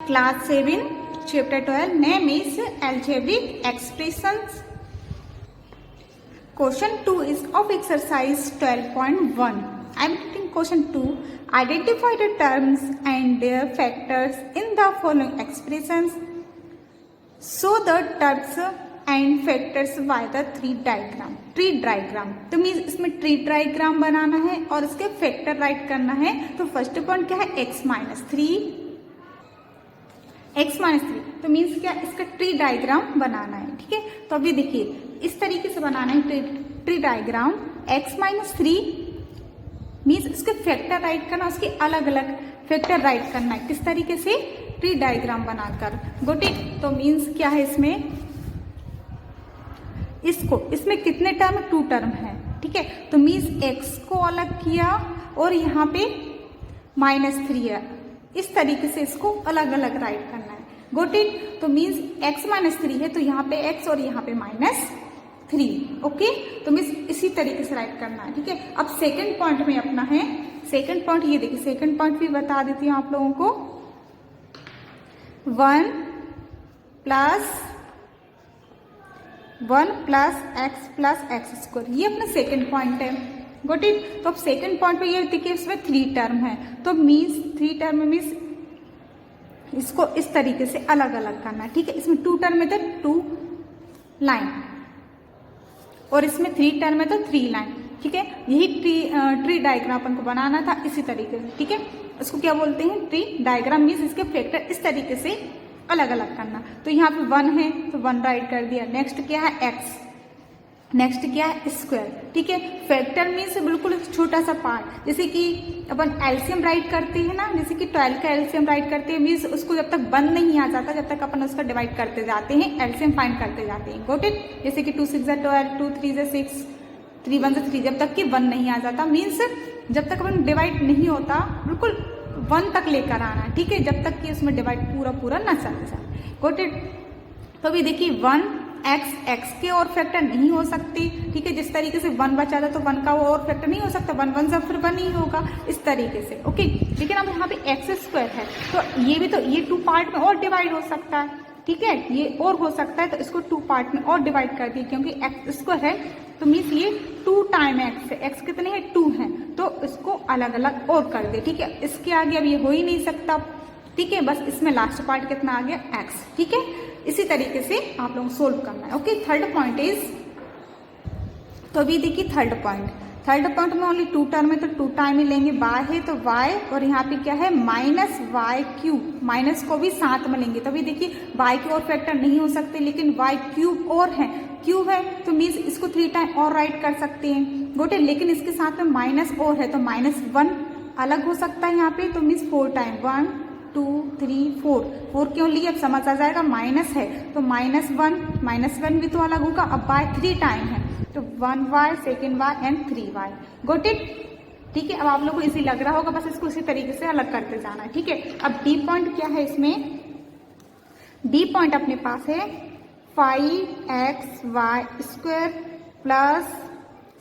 Class 7, Chapter 12, name is Algebraic Expressions. Question 2 is of exercise 12.1. I am taking question 2. Identify the terms and their factors in the following expressions. Show the terms and factors by the tree diagram. Tree diagram तो means इसमें tree diagram बनाना है और इसके factor right करना है। तो first point क्या है, x माइनस थ्री तो मीन्स क्या, इसका ट्री डायग्राम बनाना है। ठीक है, तो अभी देखिए इस तरीके से बनाना है tree diagram. x minus three means इसके फैक्टर राइट करना, उसके अलग अलग फैक्टर राइट करना है। किस तरीके से, ट्री डायग्राम बनाकर। Got it. तो मीन्स क्या है, इसमें कितने टर्म, 2 टर्म है। ठीक है, तो मीन्स x को अलग किया और यहाँ पे -3 है। इस तरीके से इसको अलग अलग राइट करना है। Got it. तो मीन्स x माइनस थ्री है तो यहाँ पे x और यहाँ पे -3। ओके, तो मीन्स इसी तरीके से राइट करना है। ठीक है, अब सेकंड पॉइंट में अपना है। सेकंड पॉइंट ये देखिए, सेकंड पॉइंट भी बता देती हूँ आप लोगों को। 1 प्लस x स्क्वायर, ये अपना सेकंड पॉइंट है। Got it. तो अब सेकंड पॉइंट पे ये देखिए, इसमें 3 टर्म है। तो मीन्स 3 टर्म मीन्स इसको इस तरीके से अलग अलग करना है। ठीक है, इसमें 2 टर्म है तो 2 लाइन और इसमें 3 टर्म है तो 3 लाइन। ठीक है, यही ट्री डायग्राम अपन को बनाना था इसी तरीके से। ठीक है, इसको क्या बोलते हैं, ट्री डायग्राम। मीन्स इसके फैक्टर इस तरीके से अलग अलग करना। तो यहाँ पे 1 है तो 1 राइट कर दिया। नेक्स्ट क्या है, x। नेक्स्ट क्या है, स्क्वायर। ठीक है, फैक्टर मीन्स बिल्कुल छोटा सा पार्ट। जैसे कि अपन एलसीएम राइट करते हैं ना, जैसे कि 12 का एलसीएम राइट करते हैं, मीन्स उसको जब तक 1 नहीं आ जाता, जब तक अपन उसका डिवाइड करते जाते हैं, एलसीएम फाइंड करते जाते हैं। Got it. जैसे कि 2 6 12, 2 3 6, 3 1 3, जब तक कि 1 नहीं आ जाता, मीन्स जब तक अपन डिवाइड नहीं होता, बिल्कुल 1 तक लेकर आना। ठीक है, जब तक कि उसमें डिवाइड पूरा ना चल जाए। Got it. तो अभी देखिए 1 x के और फैक्टर नहीं हो सकती। ठीक है, जिस तरीके से 1 बचा था तो 1 का वो और फैक्टर नहीं हो सकता। 1 1 से फिर 1 ही होगा, इस तरीके से। ओके, लेकिन अब यहाँ पे x स्क्वायर है तो ये भी तो ये 2 पार्ट में और डिवाइड हो सकता है। ठीक है, ये और हो सकता है तो इसको 2 पार्ट में और डिवाइड कर दिए, क्योंकि x स्क्वायर है तो मीन्स ये 2 टाइम x है। x कितने हैं, 2 हैं, तो इसको अलग अलग और कर दे। ठीक है, इसके आगे अब ये हो ही नहीं सकता। ठीक है, बस इसमें लास्ट पार्ट कितना आ गया, x। ठीक है, इसी तरीके से आप लोगों को सोल्व करना है। ओके, थर्ड पॉइंट इज, तो अभी देखिए थर्ड पॉइंट में ओनली 2 टर्म है तो 2 टाइम ही लेंगे। y है तो y और यहाँ पे क्या है, -y³। माइनस को भी साथ में लेंगे। तो अभी देखिए y के और फैक्टर नहीं हो सकते, लेकिन y³ और है, क्यूब है तो मीन्स इसको 3 टाइम और राइट कर सकते हैं। गोटे, लेकिन इसके साथ में माइनस और है तो -1 अलग हो सकता है यहाँ पे, तो मीन्स 4 टाइम 1 2 3 4 क्यों लिए, अब समझ आ जाएगा। माइनस है तो -1 भी तो अलग होगा। अब y 3 टाइम है तो 1y, second y and 3y। Got it. ठीक है, अब आप लोग को इजी लग रहा होगा, बस इसको इसी तरीके से अलग करते जाना है। ठीक है, अब डी पॉइंट क्या है, इसमें डी पॉइंट अपने पास है 5xy square plus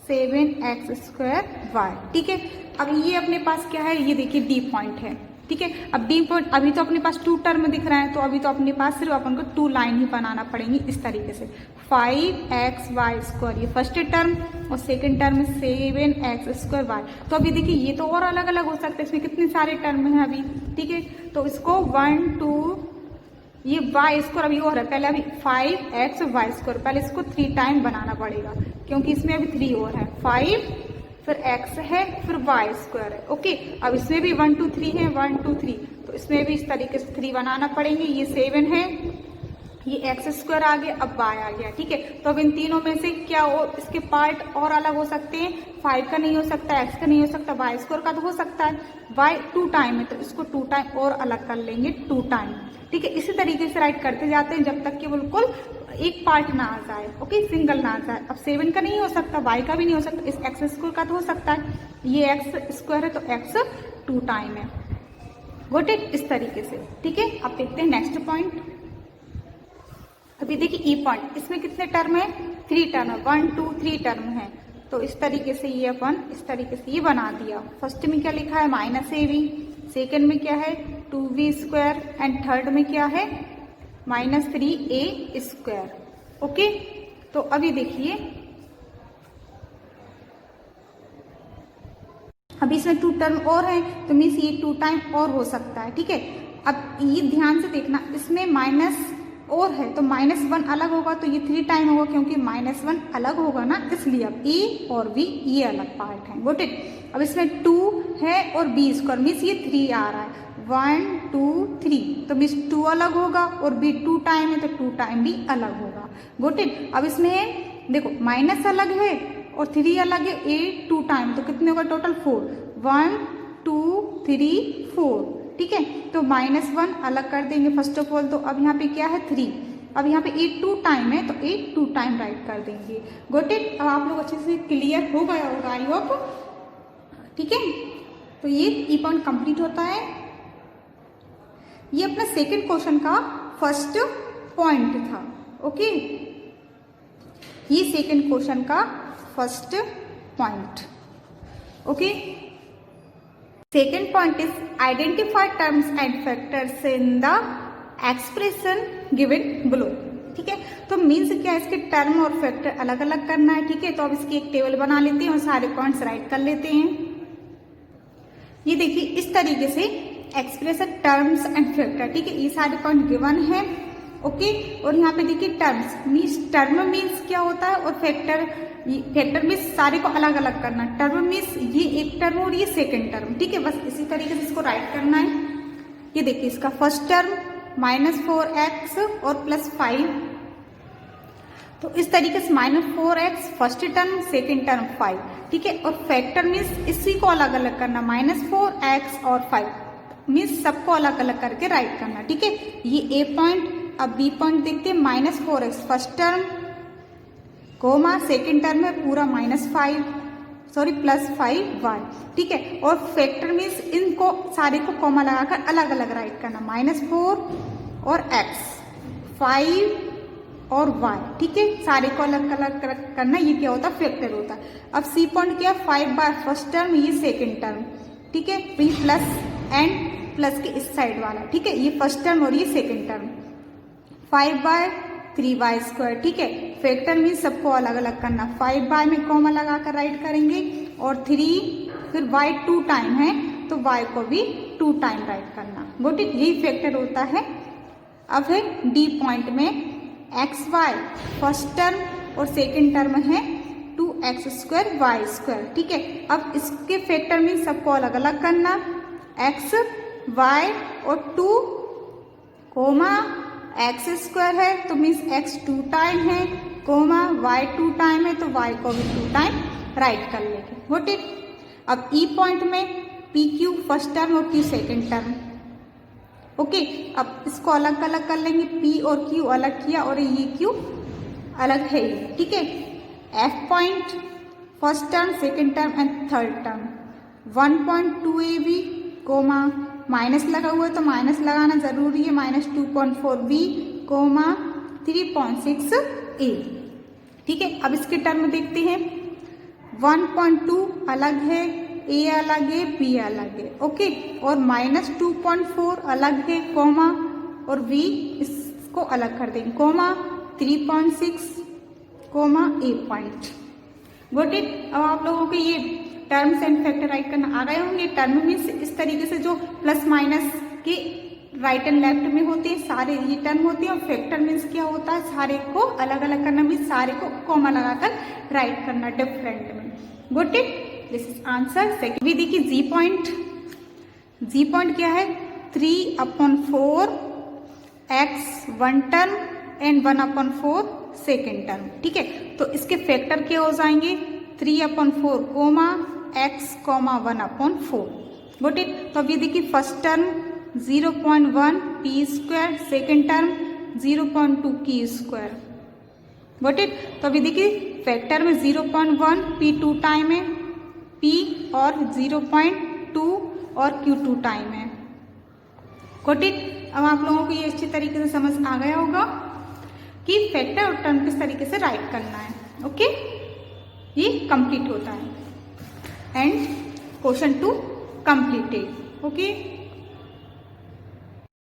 7x square y। ठीक है, अब ये अपने पास क्या है, ये देखिए डी पॉइंट है। ठीक है, अब डी पॉइंट अभी तो अपने पास 2 टर्म दिख रहा है, तो अभी तो अपने पास सिर्फ अपन को 2 लाइन ही बनाना पड़ेंगी इस तरीके से। 5xy स्क्वायर ये फर्स्ट टर्म और second term 7x square y। तो अभी देखिए ये तो और अलग अलग हो सकता है, इसमें कितने सारे टर्म हैं अभी। ठीक है, तो इसको 1 2 ये y स्क्वायर अभी और है, पहले अभी 5xy स्क्वायर, पहले इसको 3 टाइम बनाना पड़ेगा क्योंकि इसमें अभी 3 और है। 5 फिर x है फिर y स्क्वायर है। ओके, अब इसमें भी 1 2 3 है, 1 2 3, तो इसमें भी इस तरीके से 3 बनाना पड़ेंगे। ये 7 है, ये x स्क्वायर आ गया, अब y आ गया। ठीक है, तो अब इन तीनों में से क्या और इसके पार्ट और अलग हो सकते हैं। 5 का नहीं हो सकता, x का नहीं हो सकता, y स्क्वायर का तो हो सकता है। y 2 टाइम है तो इसको 2 टाइम और अलग कर लेंगे, 2 टाइम। ठीक है, इसी तरीके से राइट करते जाते हैं जब तक कि बिल्कुल एक पार्ट ना आ जाए। ओके, सिंगल ना आ जाए। अब 7 का नहीं हो सकता, y का भी नहीं हो सकता, इस x स्क्वायर का तो हो सकता है। ये x स्क्वायर है तो x 2 टाइम है। गोट इट, इस तरीके से। ठीक है, अब देखते हैं नेक्स्ट पॉइंट। अभी देखिए ई पॉइंट, इसमें कितने टर्म है, 3 टर्म है, 1 2 3 टर्म है। तो इस तरीके से ये अपन इस तरीके से ये बना दिया। फर्स्ट में क्या लिखा है, -ab, सेकेंड में क्या है 2v² एंड थर्ड में क्या है -3a²। ओके, तो अभी देखिए, अभी इसमें 2 टर्म और है तो मीन्स ये 2 टाइम और हो सकता है। ठीक है, अब ये ध्यान से देखना, इसमें माइनस और है तो -1 अलग होगा तो ये 3 टाइम होगा, क्योंकि -1 अलग होगा ना, इसलिए अब a और v ये अलग पार्ट है। गोट इट। अब इसमें 2 है और b² मीन्स ये 3 आ रहा है, 1 2 3 तो मीन्स 2 अलग होगा और b 2 टाइम है तो 2 टाइम भी अलग होगा। गोट इट। अब इसमें देखो माइनस अलग है और 3 अलग है, a 2 टाइम तो कितने होगा टोटल 4, 1 2 3 4। ठीक है, तो -1 अलग कर देंगे फर्स्ट ऑफ ऑल, तो अब यहाँ पे क्या है 3, अब यहाँ पे 8 2 टाइम है तो 8 2 टाइम राइट कर देंगे। गोट इट। अब आप लोग अच्छे से क्लियर हो गया होगा आई होप। ठीक है, तो ये ई पॉइंट कंप्लीट होता है। ये अपना सेकंड क्वेश्चन का फर्स्ट पॉइंट था। ओके, ये सेकंड क्वेश्चन का first point. Okay, second point is identify terms and factors in the expression given below। ठीक है, तो मीन्स क्या है, इसके टर्म और फैक्टर अलग अलग करना है। ठीक है, तो अब इसकी एक टेबल बना लेते हैं और सारे पॉइंट्स राइट कर लेते हैं। ये देखिए इस तरीके से एक्सप्रेशन टर्म्स एंड फैक्टर। ठीक है, ये सारे पॉइंट गिवन है। ओके, और यहाँ पे देखिए टर्म्स मीन्स, टर्म मीन्स क्या होता है और फैक्टर मीन्स सारे को अलग अलग करना। टर्म मीन्स ये एक टर्म और ये सेकंड टर्म। ठीक है, बस इसी तरीके से इसको राइट करना है। ये देखिए इसका फर्स्ट टर्म -4x और +5, तो इस तरीके से -4x first term, second term 5। ठीक है, और फैक्टर मीन्स इसी को अलग अलग करना, -4x और 5 मीन्स सबको अलग अलग करके राइट करना। ठीक है, ये ए पॉइंट। अब बी पॉइंट देखते हैं, -4x first term comma second term में पूरा -5 सॉरी +5y। ठीक है, और फैक्टर मीन्स इनको सारे को कॉमा लगाकर अलग अलग राइट करना, -4 और x 5 और y। ठीक है, सारे को अलग अलग करना, ये क्या होता है फैक्टर होता है। अब सी पॉइंट क्या, 5 बाय फर्स्ट टर्म, ये सेकेंड टर्म। ठीक है, तो ये प्लस एंड प्लस के इस साइड वाला। ठीक है, ये फर्स्ट टर्म और ये सेकेंड टर्म, 5 बाय 3y²। ठीक है, फैक्टर मीन्स सबको अलग अलग करना, 5 बाय में कॉमा लगाकर राइट करेंगे और 3 फिर y 2 टाइम है तो y को भी 2 टाइम राइट करना। गोट इट, यही फैक्टर होता है। अब है डी पॉइंट में xy फर्स्ट टर्म और सेकेंड टर्म है 2x² y²। ठीक है, अब इसके फैक्टर मीन्स सबको अलग अलग करना, x y और 2 कोमा x² है तो मीन्स x 2 टाइम है, कोमा y 2 टाइम है तो y को भी 2 टाइम राइट कर लेंगे। गोट इट। अब ई पॉइंट में PQ फर्स्ट टर्म और Q सेकेंड टर्म। ओके, अब इसको अलग अलग कर लेंगे, P और Q अलग किया और ये Q अलग है। ठीक है, F point first term second term and third term, 1.2 AB comma minus लगा हुआ है तो माइनस लगाना जरूरी है, -2.4b कोमा 3.6 a। ठीक है, अब इसके टर्म देखते हैं, 1.2 अलग है, a अलग है, b अलग है। ओके, और -2.4 अलग है कोमा और v इसको अलग कर देंगे, comma 3.6 comma a point. Got it. अब आप लोगों के ये टर्म्स एंड फैक्टर राइट करना आ गए होंगे। टर्म मीन्स इस तरीके से जो प्लस माइनस के राइट एंड लेफ्ट में होते हैं सारे ये टर्म होते हैं, और फैक्टर मीन्स क्या होता है सारे को अलग अलग करना, मीन्स सारे को कॉमा लगाकर राइट करना डिफरेंट में। Good it, this is answer. Second भी देखिए जी पॉइंट। जी पॉइंट क्या है, 3/4 x 1 term and 1/4 second term. ठीक है, तो इसके फैक्टर क्या हो जाएंगे, 3/4 कोमा x 1/4। Good it. तो अब ये देखिए first term 0.1 p², second term 0.2 q²। Good it. तो अभी देखिए फैक्टर में 0.1 p 2 टाइम है, p और 0.2 और q 2 टाइम है। Good it. अब आप लोगों को ये अच्छी तरीके से समझ आ गया होगा कि फैक्टर और टर्म किस तरीके से राइट करना है। ओके, ये कंप्लीट होता है एंड क्वेश्चन 2 कंप्लीटेड। ओके।